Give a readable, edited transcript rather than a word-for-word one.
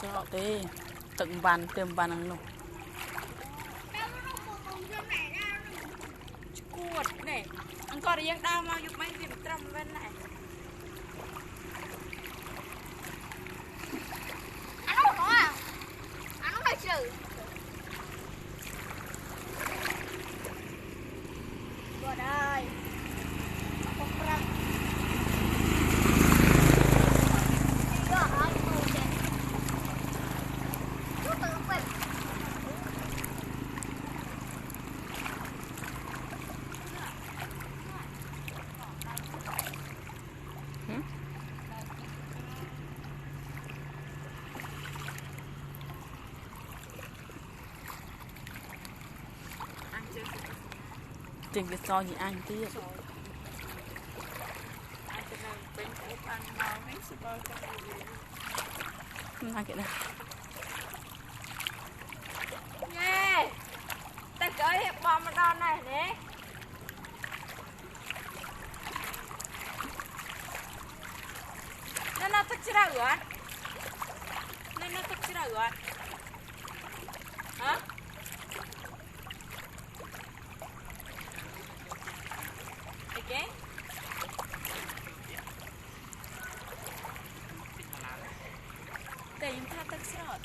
sợ thế tận bàn tiêm bàn ăn nụ cuột này ăn có riêng đau mau giúp mấy điểm trầm bên này ăn không có à ăn không phải chữ rồi đây không răng chừng cái so gì ăn tiếp ăn cái này nghe ta cởi hiệp bom ở đó này nè nó tức chứ đâu rồi nó tức chứ đâu rồi hả okay để chúng ta tức chứ rồi